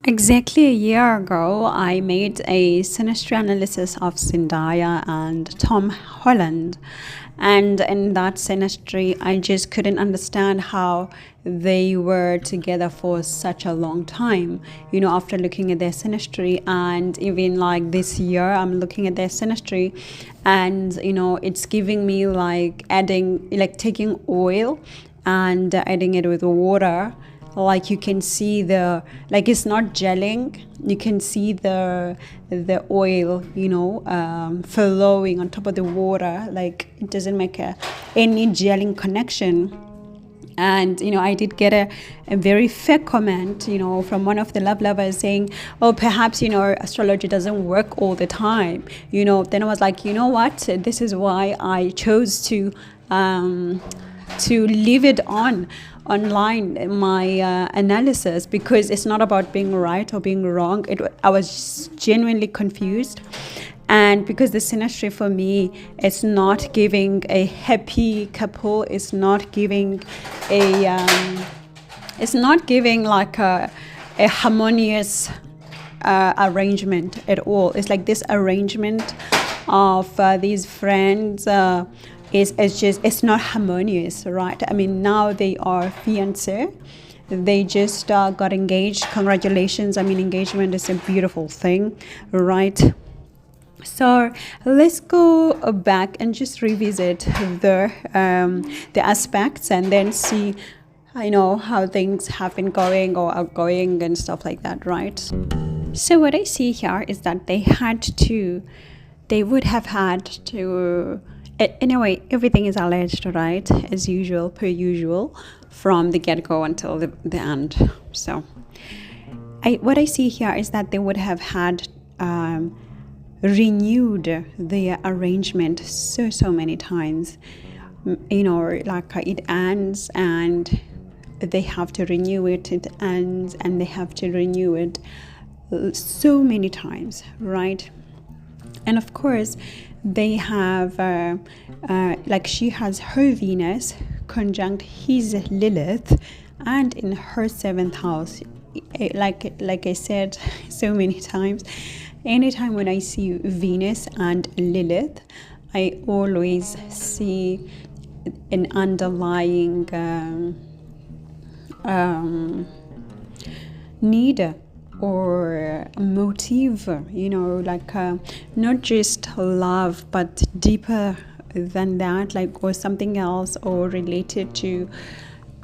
Exactly a year ago, I made a SYNASTRY analysis of Zendaya and Tom Holland. And in that SYNASTRY, I just couldn't understand how they were together for such a long time. After looking at their SYNASTRY, and even like this year, I'm looking at their SYNASTRY, and it's giving me like taking oil and adding it with water. Like you can see it's not gelling, you can see the oil flowing on top of the water. Like it doesn't make any gelling connection. And I did get a very fair comment from one of the love lovers saying, oh, perhaps astrology doesn't work all the time. Then I was like, you know what, this is why I chose to leave it online, my analysis, because it's not about being right or being wrong. I was genuinely confused, and because the SYNASTRY for me, it's not giving a happy couple, it's not giving like a harmonious arrangement at all. It's like this arrangement of these friends it's not harmonious, right? I mean, now they are fiancé. They just got engaged. Congratulations. I mean, engagement is a beautiful thing, right? So let's go back and just revisit the aspects and then see how things have been going or are going and stuff like that, right? So what I see here is that they would have had to. Anyway, everything is alleged, right? As usual, per usual, from the get-go until the end. So, what I see here is that they would have had renewed the arrangement so many times. Like it ends and they have to renew it. It ends and they have to renew it so many times, right? And of course, they have she has her Venus conjunct his Lilith, and in her 7th house, like I said so many times, anytime when I see Venus and Lilith, I always see an underlying need or motive, not just love, but deeper than that, or something else, or related to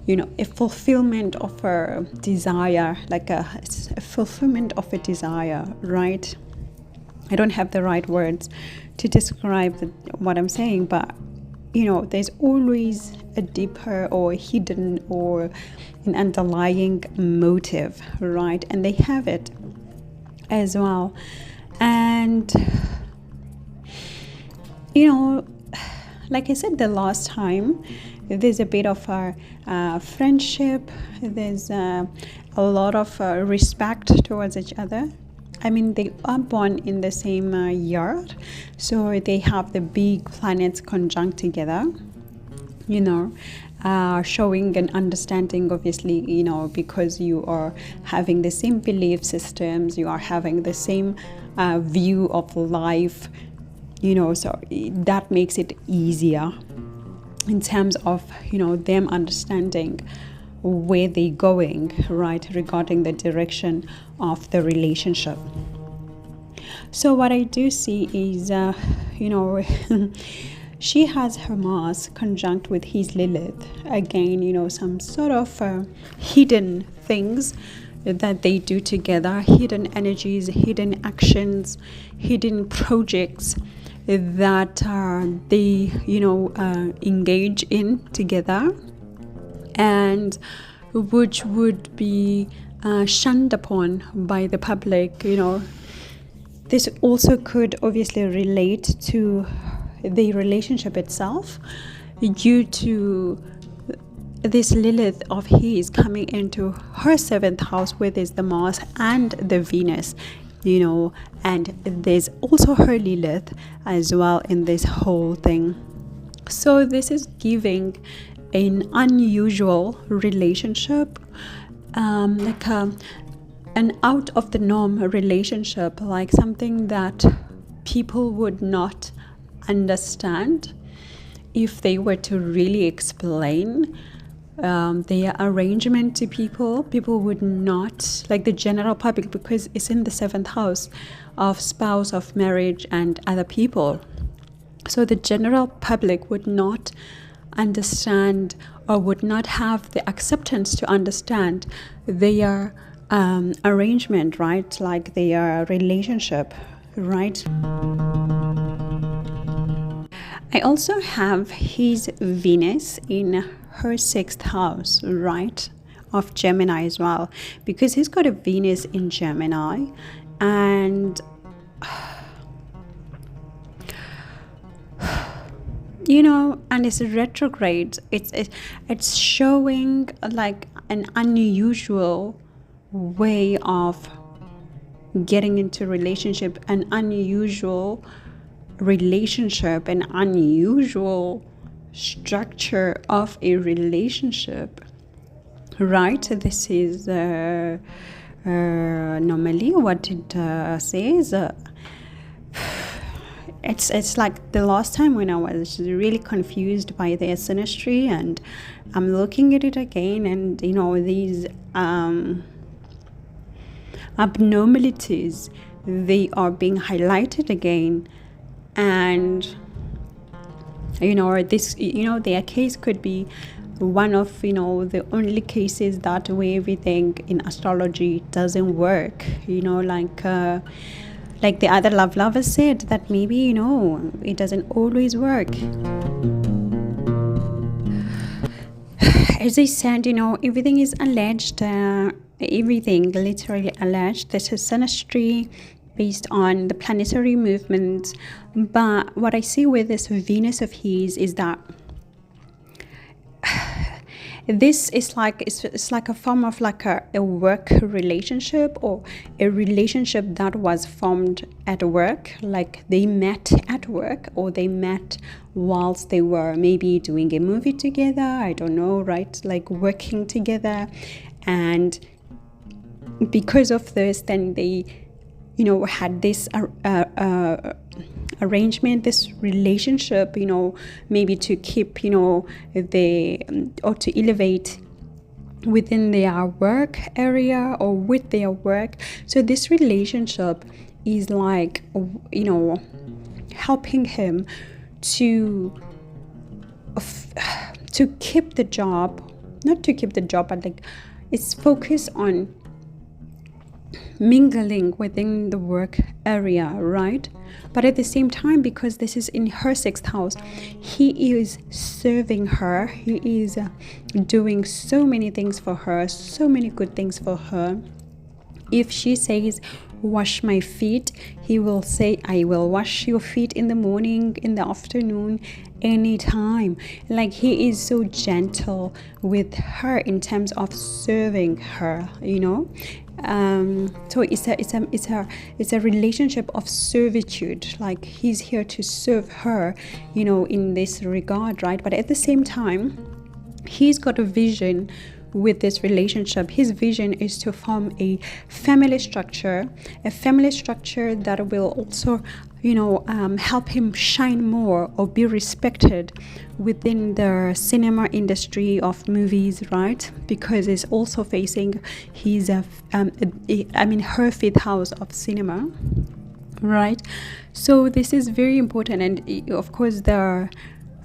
a fulfillment of a desire, like a fulfillment of a desire, right? I don't have the right words to describe what I'm saying, but there's always a deeper or hidden or an underlying motive, right? And they have it as well. And like I said the last time, there's a bit of a friendship, there's a lot of respect towards each other. I mean, they are born in the same year, so they have the big planets conjunct together, showing an understanding, obviously, because you are having the same belief systems, you are having the same view of life, so that makes it easier in terms of, them understanding where they're going, right, regarding the direction of the relationship. So what I do see is, she has her Mars conjunct with his Lilith. Again, some sort of hidden things that they do together, hidden energies, hidden actions, hidden projects that they, engage in together, and which would be shunned upon by the public. This also could obviously relate to the relationship itself, due to this Lilith of his coming into her 7th house, where there's the Mars and the Venus, and there's also her Lilith as well in this whole thing. So this is giving an unusual relationship, like an out of the norm relationship, like something that people would not understand if they were to really explain their arrangement to people. People would not, like the general public, because it's in the 7th house of spouse, of marriage, and other people. So the general public would not understand, or would not have the acceptance to understand their arrangement, right? Like their relationship, right? I also have his Venus in her 6th house, right, of Gemini as well, because he's got a Venus in Gemini, and and it's retrograde. It's showing like an unusual way of getting into relationship, an unusual relationship, an unusual structure of a relationship, right? This is normally what it says. It's like the last time when I was really confused by their synastry, and I'm looking at it again, and these abnormalities, they are being highlighted again. And their case could be one of the only cases that where everything in astrology doesn't work, like the other love lovers said, that maybe it doesn't always work. As I said, everything is alleged, everything literally alleged. This is synastry based on the planetary movement. But what I see with this Venus of his is that this is like it's like a form of like a work relationship, or a relationship that was formed at work, like they met at work, or they met whilst they were maybe doing a movie together, I don't know, right, like working together. And because of this, then they had this arrangement, this relationship, maybe to keep, or to elevate within their work area or with their work. So this relationship is like, helping him to keep the job, not to keep the job, but like it's focused on mingling within the work area, right? But at the same time, because this is in her 6th house, he is serving her, he is doing so many things for her, so many good things for her. If she says wash my feet, he will say I will wash your feet in the morning, in the afternoon, anytime. Like he is so gentle with her in terms of serving her, so it's a relationship of servitude. Like he's here to serve her, in this regard, right? But at the same time, he's got a vision with this relationship. His vision is to form a family structure that will also help him shine more or be respected within the cinema industry of movies, right? Because it's also facing his her 5th house of cinema, right? So this is very important. And of course, the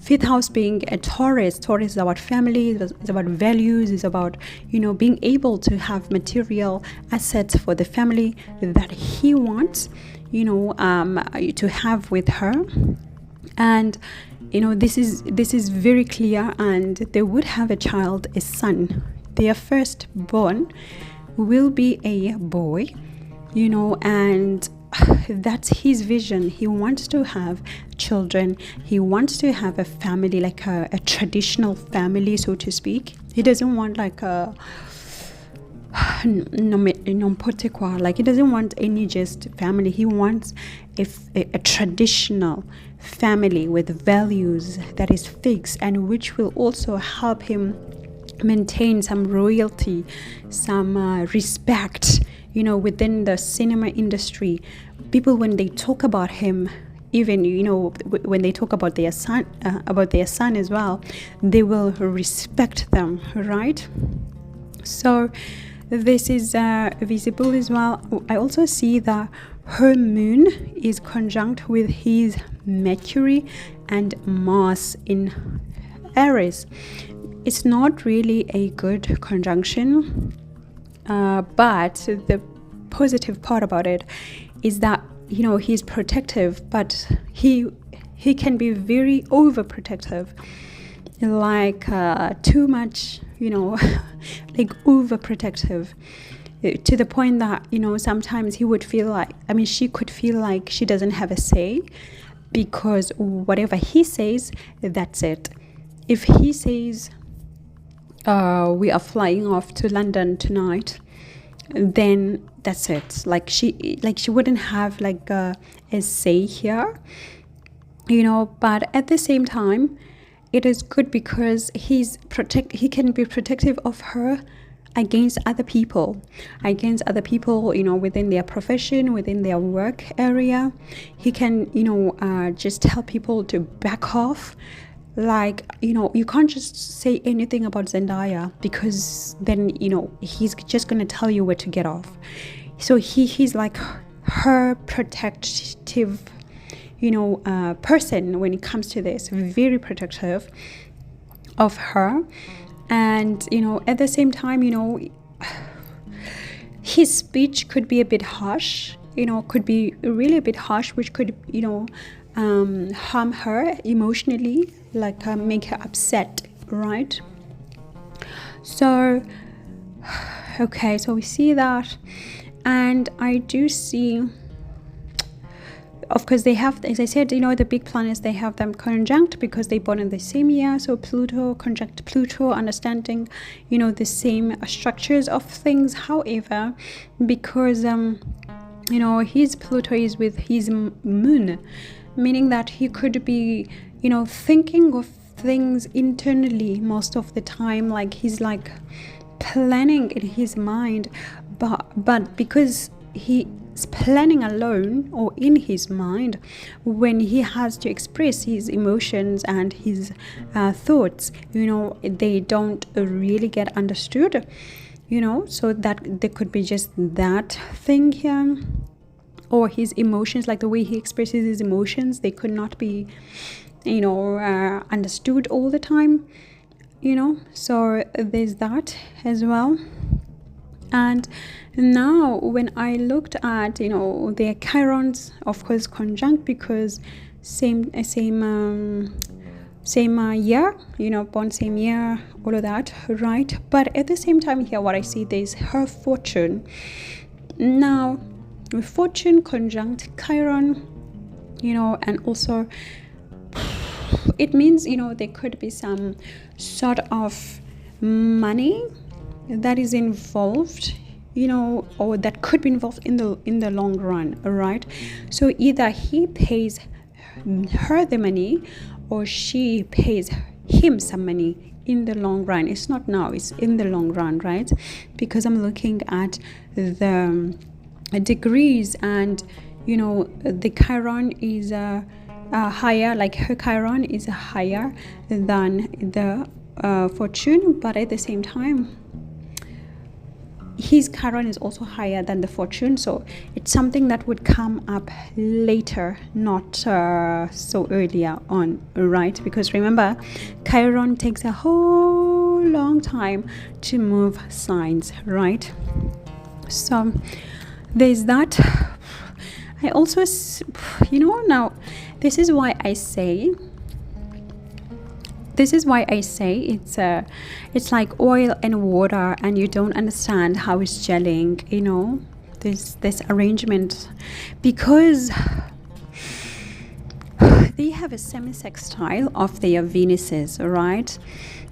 5th house being a Taurus is about family, it's about values, it's about being able to have material assets for the family that he wants to have with her. And this is very clear, and they would have a child, a son. Their firstborn will be a boy, and that's his vision. He wants to have children, he wants to have a family, like a traditional family, so to speak. He doesn't want like a like he doesn't want any just family. He wants a traditional family with values that is fixed, and which will also help him maintain some royalty, some respect, within the cinema industry, people, when they talk about him, even when they talk about their son as well, they will respect them, right? So this is visible as well. I also see that her moon is conjunct with his Mercury and Mars in Aries. It's not really a good conjunction, but the positive part about it is that he's protective, but he can be very overprotective, like too much, like overprotective, to the point that sometimes he would feel like, she could feel like she doesn't have a say, because whatever he says, that's it. If he says we are flying off to London tonight, then that's it. Like she wouldn't have like a say here, but at the same time, it is good because he can be protective of her against other people, within their profession, within their work area. He can just tell people to back off. Like, you can't just say anything about Zendaya, because then he's just gonna tell you where to get off. So he's like her protective person when it comes to this, very protective of her. And at the same time, his speech could be a bit harsh, could be really a bit harsh, which could harm her emotionally, like make her upset, right? So okay, so we see that. And I do see, of course, they have, as I said, the big planets, they have them conjunct because they born in the same year. So Pluto conjunct Pluto, understanding the same structures of things. However, because his Pluto is with his moon, meaning that he could be thinking of things internally most of the time, like he's like planning in his mind, but because he is planning alone or in his mind, when he has to express his emotions and his thoughts, they don't really get understood, so that there could be just that thing here. Or his emotions, like the way he expresses his emotions, they could not be understood all the time, so there's that as well. And now when I looked at their chirons, of course conjunct, because same year, born same year, all of that, right? But at the same time here, what I see, there's her fortune. Now with fortune conjunct Chiron, and also it means there could be some sort of money that is involved, or that could be involved in the long run, right? So either he pays her the money, or she pays him some money in the long run. It's not now, it's in the long run, right? Because I'm looking at the degrees, and the Chiron is higher, like her Chiron is higher than the fortune, but at the same time his Chiron is also higher than the fortune. So it's something that would come up later, not so earlier on, right? Because remember, Chiron takes a whole long time to move signs, right? So there's that. I also, now this is why I say it's like oil and water, and you don't understand how it's gelling, this arrangement, because they have a semi-sextile of their Venuses, right?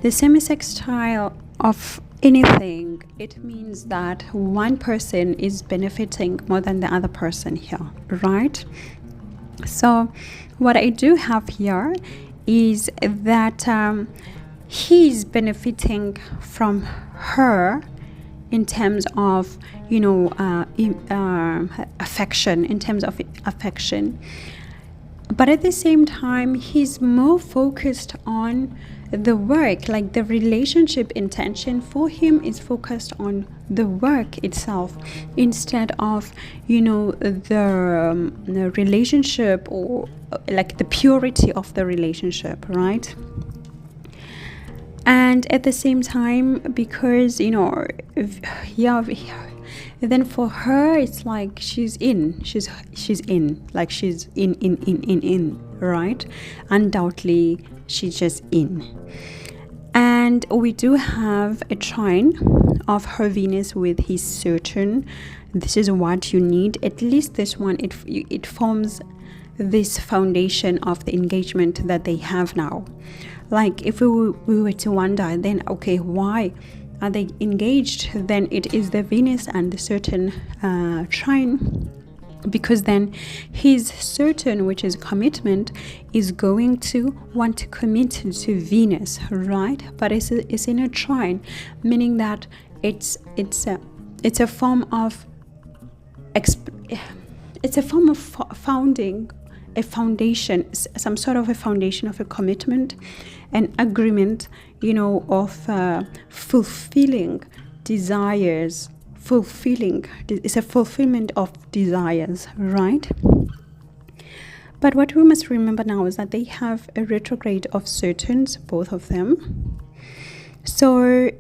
The semi-sextile of anything, it means that one person is benefiting more than the other person here, right? So what I do have here is that he's benefiting from her in terms of affection, in terms of affection. But at the same time, he's more focused on the work, like the relationship intention for him is focused on the work itself instead of the relationship, or like the purity of the relationship, right? And at the same time, because then for her it's like she's in, like she's in, right? Undoubtedly she's just in. And we do have a trine of her Venus with his Saturn. This is what you need, at least this one. It forms this foundation of the engagement that they have now. Like if we were to wonder, then okay, why are they engaged? Then it is the Venus and the Saturn trine, because then his Saturn, which is commitment, is going to want to commit to Venus, right? But it's in a trine, meaning that it's a form of founding a foundation, some sort of a foundation of a commitment, an agreement, of fulfilling desires. It's a fulfillment of desires, right? But what we must remember now is that they have a retrograde of Saturns, both of them. So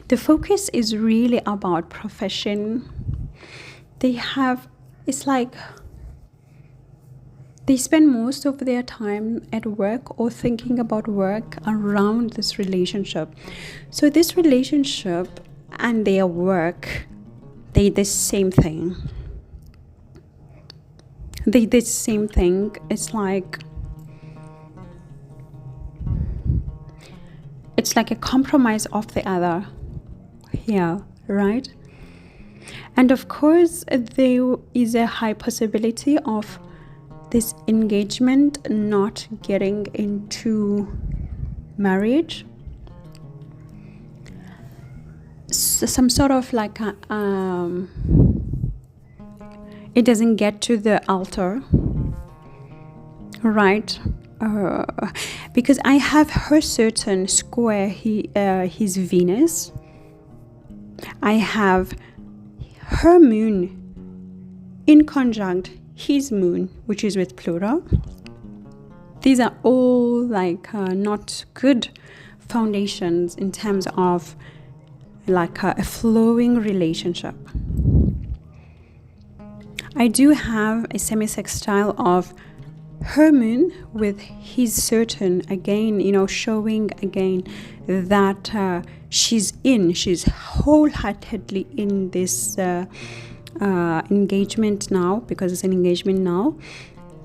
the focus is really about profession. It's like they spend most of their time at work or thinking about work around this relationship. So this relationship and their work, they the same thing. It's like a compromise of the other here, right? And of course, there is a high possibility of this engagement not getting into marriage. So some sort of like it doesn't get to the altar, right? Because I have her Saturn square his Venus. I have her moon in conjunct his moon, which is with Pluto. These are all like not good foundations in terms of like a flowing relationship. I do have a semi-sextile of her moon with his Saturn, again, showing again that she's wholeheartedly in this engagement now, because it's an engagement now,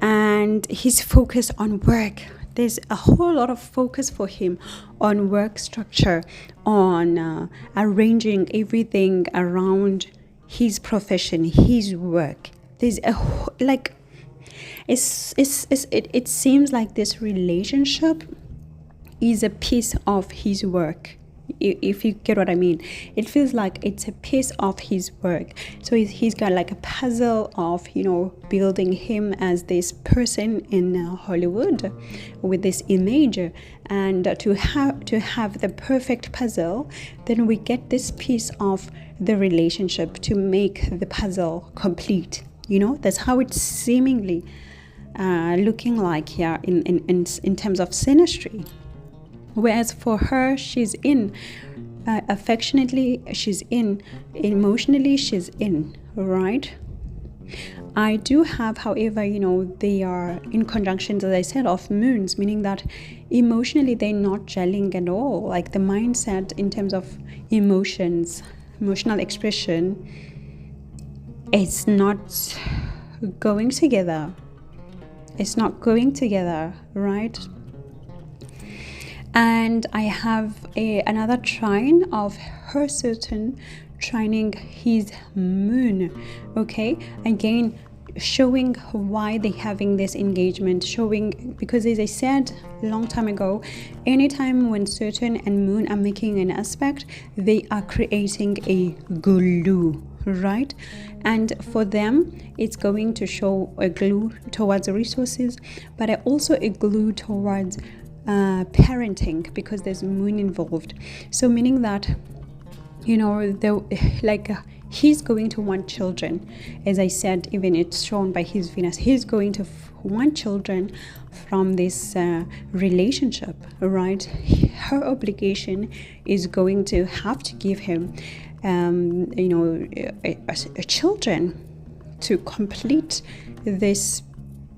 and he's focused on work. There's a whole lot of focus for him on work structure, on arranging everything around his profession, his work. There's it seems like this relationship is a piece of his work. If you get what I mean, it feels like it's a piece of his work. So he's got like a puzzle of building him as this person in Hollywood with this image, and to have the perfect puzzle, then we get this piece of the relationship to make the puzzle complete. That's how it's seemingly looking like here in terms of synastry. Whereas for her, she's in affectionately, she's in emotionally, she's in, right? I do have, however, they are in conjunctions, as I said, of moons, meaning that emotionally they're not gelling at all. Like the mindset in terms of emotions, emotional expression, it's not going together. It's not going together, right? And I have another trine of her Saturn trining his moon. Okay, again, showing why they having this engagement, showing, because as I said a long time ago, anytime when Saturn and Moon are making an aspect, they are creating a glue, right? And for them, it's going to show a glue towards resources, but also a glue towards parenting, because there's Moon involved. So meaning that, you know, he's going to want children. As I said, even it's shown by his Venus, he's going to want children from this relationship, right? Her obligation is going to have to give him a children to complete this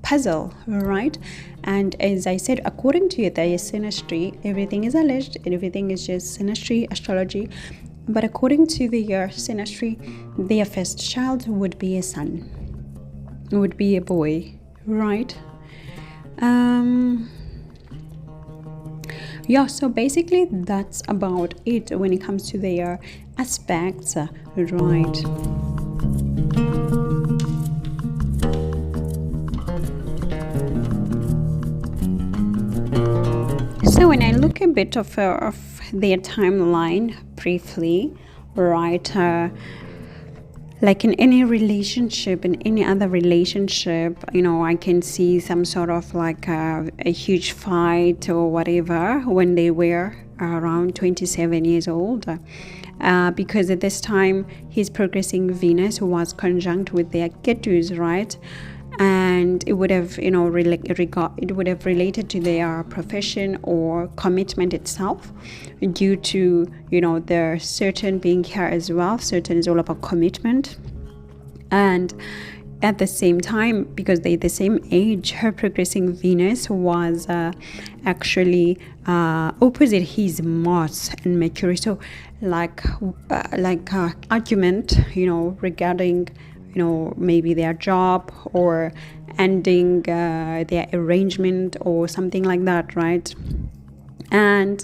puzzle, right? And as I said, according to the synastry, everything is alleged and everything is just synastry astrology. But according to the synastry, their first child would be a son, would be a boy, right? Yeah, so basically that's about it when it comes to their aspects, right? So when I look a bit of their timeline briefly, right, like in any relationship, in any other relationship, you know, I can see some sort of like a huge fight or whatever when they were around 27 years old, because at this time his progressing Venus was conjunct with their Ketus, right? And it would have, you know, it would have related to their profession or commitment itself, due to, you know, their Saturn being here as well. Saturn is all about commitment, and at the same time, because they're the same age, her progressing Venus was actually opposite his Mars and Mercury. So like argument, you know, regarding, you know, maybe their job or ending their arrangement or something like that, right? And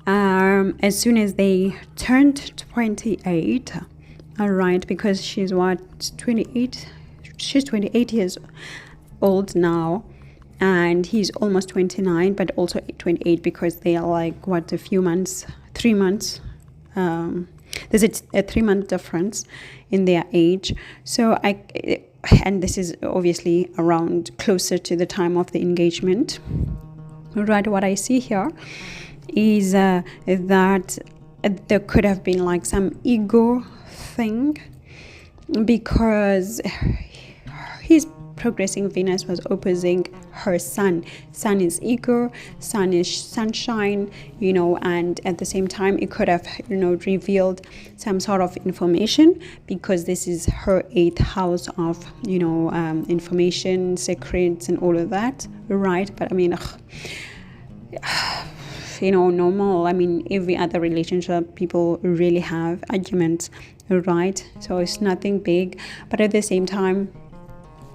as soon as they turned 28, all right, because she's 28, she's 28 years old now, and he's almost 29, but also 28, because they are like, what, a few months, 3 months, there's a 3-month difference in their age. So and this is obviously around closer to the time of the engagement, right? What I see here is that there could have been like some ego thing, because his progressing Venus was opposing her Sun. Sun is ego, Sun is sunshine, you know, and at the same time it could have, you know, revealed some sort of information, because this is her 8th house of, you know, information, secrets and all of that, right? But I mean, you know, normal, I mean, every other relationship people really have arguments, right? So it's nothing big, but at the same time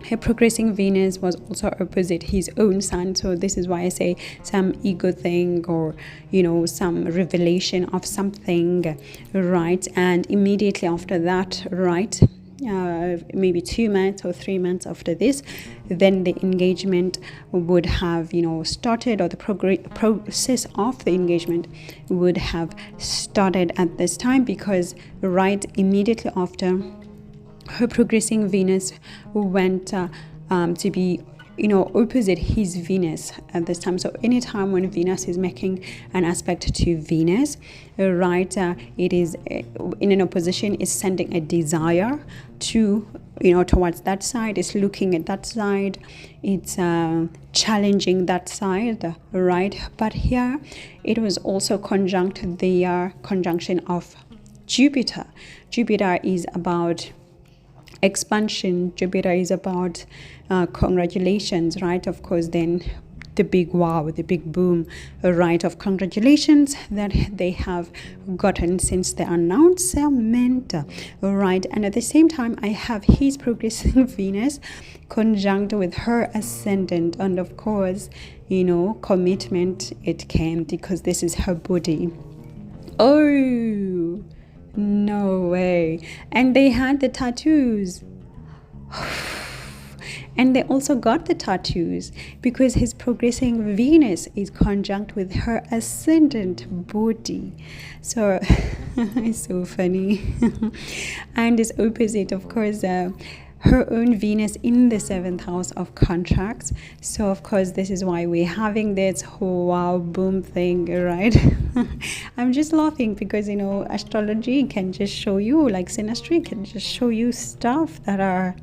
her progressing Venus was also opposite his own Sun. So this is why I say some ego thing, or, you know, some revelation of something, right? And immediately after that, right, maybe 2 months or 3 months after this, then the engagement would have, you know, started, or the process of the engagement would have started at this time, because right immediately after, her progressing Venus went to be, you know, opposite his Venus at this time. So anytime when Venus is making an aspect to Venus, right, it is in an opposition, is sending a desire to, you know, towards that side. It's looking at that side, it's challenging that side, right? But here it was also conjunct the conjunction of Jupiter. Jupiter is about expansion. Jupiter is about congratulations, right? Of course, then the big wow, the big boom, right, of congratulations that they have gotten since the announcement, right? And at the same time, I have his progressing Venus conjunct with her ascendant, and of course, you know, commitment, it came, because this is her body. Oh, no way. And they had the tattoos. And they also got the tattoos because his progressing Venus is conjunct with her ascendant body. So it's so funny. And this opposite, of course, her own Venus in the 7th house of contracts. So of course this is why we're having this wow boom thing, right? I'm just laughing because, you know, astrology can just show you, like synastry can just show you stuff that are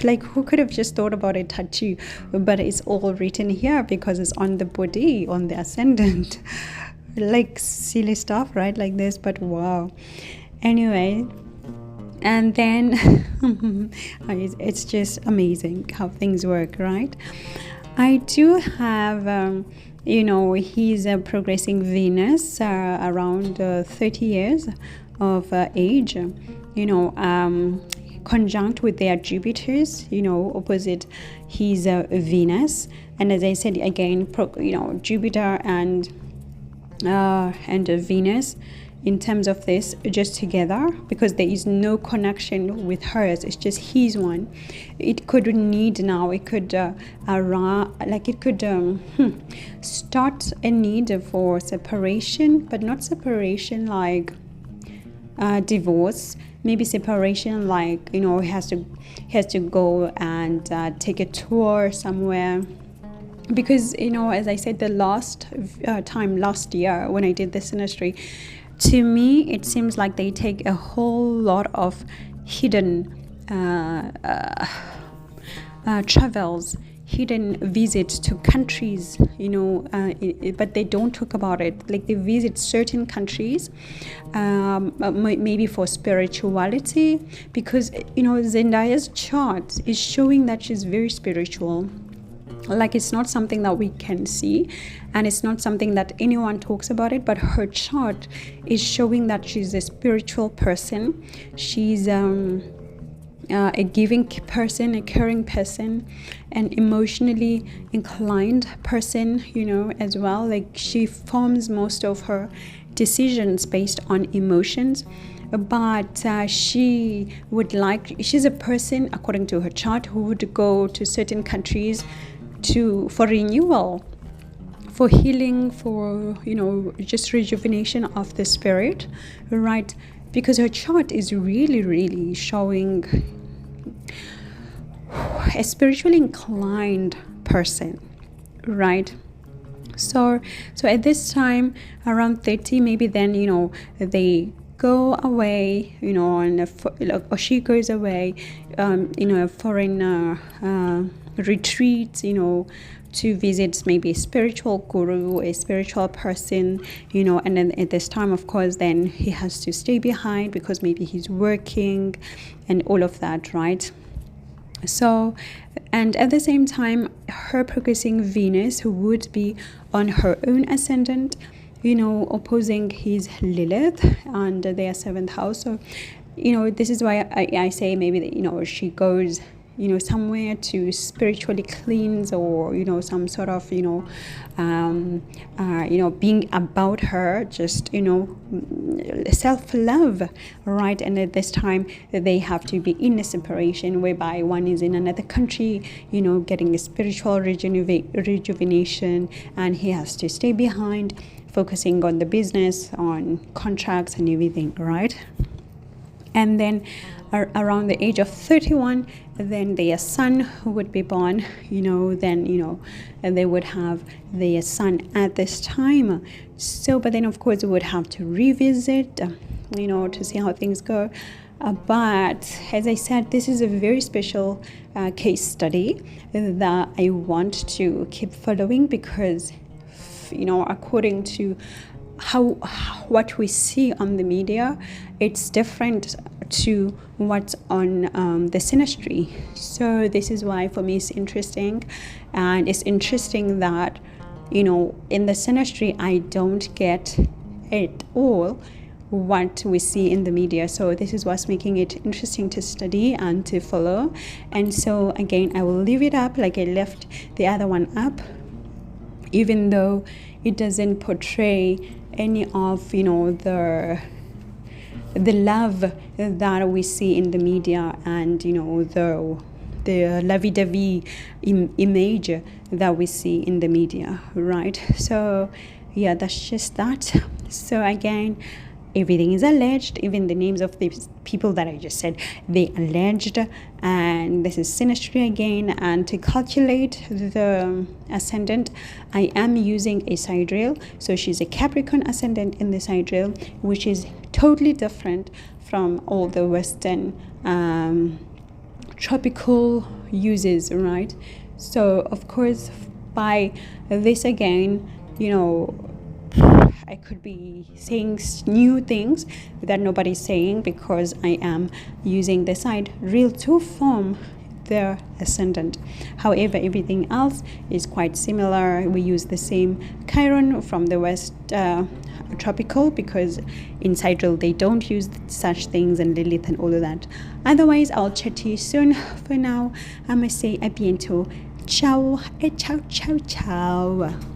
like, who could have just thought about a tattoo? But it's all written here because it's on the body, on the ascendant. Like silly stuff, right? Like this, but wow. Anyway, and then it's just amazing how things work, right? I do have you know, he's a progressing Venus around 30 years of age, you know, conjunct with their Jupiters, you know, opposite his Venus. And as I said again, you know, Jupiter and Venus in terms of this just together, because there is no connection with hers, it's just his one. It could need now, it could like it could start a need for separation, but not separation like divorce, maybe separation like, you know, he has to go and take a tour somewhere. Because, you know, as I said, the last year when I did the synastry, to me it seems like they take a whole lot of hidden travels, hidden visits to countries, you know, but they don't talk about it. Like they visit certain countries, maybe for spirituality, because, you know, Zendaya's chart is showing that she's very spiritual. Like it's not something that we can see, and it's not something that anyone talks about it, but her chart is showing that she's a spiritual person. She's a giving person, a caring person, an emotionally inclined person, you know, as well. Like she forms most of her decisions based on emotions. But she's a person, according to her chart, who would go to certain countries for renewal, for healing, for, you know, just rejuvenation of the spirit, right? Because her chart is really showing a spiritually inclined person, right? So at this time, around 30, maybe then, you know, they go away, you know, or she goes away, you know, a foreign retreat, you know, to visit maybe a spiritual guru, a spiritual person, you know. And then at this time, of course, then he has to stay behind because maybe he's working and all of that, right? So, and at the same time, her progressing Venus, who would be on her own ascendant, you know, opposing his Lilith and their 7th house. So, you know, this is why I say maybe that, you know, she goes, you know, somewhere to spiritually cleanse, or, you know, some sort of, you know, being about her, just, you know, self-love, right? And at this time they have to be in a separation whereby one is in another country, you know, getting a spiritual rejuvenation, and he has to stay behind, focusing on the business, on contracts and everything, right? And then around the age of 31, then their son who would be born, you know, then, you know, they would have their son at this time. So, but then of course we would have to revisit, you know, to see how things go. But as I said, this is a very special case study that I want to keep following, because, you know, according to what we see on the media, it's different to what's on the synastry. So this is why for me it's interesting. And it's interesting that, you know, in the synastry I don't get at all what we see in the media. So this is what's making it interesting to study and to follow. And so again, I will leave it up like I left the other one up, even though it doesn't portray any of, you know, the love that we see in the media, and, you know, the lovey-dovey image that we see in the media, right? So yeah, that's just that. So again, everything is alleged, even the names of the people that I just said, they alleged. And this is synastry again. And to calculate the ascendant, I am using a sidereal. So she's a Capricorn ascendant in the sidereal, which is totally different from all the Western tropical uses, right? So of course, by this again, you know, I could be saying new things that nobody's saying, because I am using the sidereal to form the ascendant. However, everything else is quite similar. We use the same Chiron from the West tropical, because in sidereal they don't use such things, and Lilith and all of that. Otherwise, I'll chat to you soon. For now, I must say a bientôt. Ciao, ciao, ciao, ciao.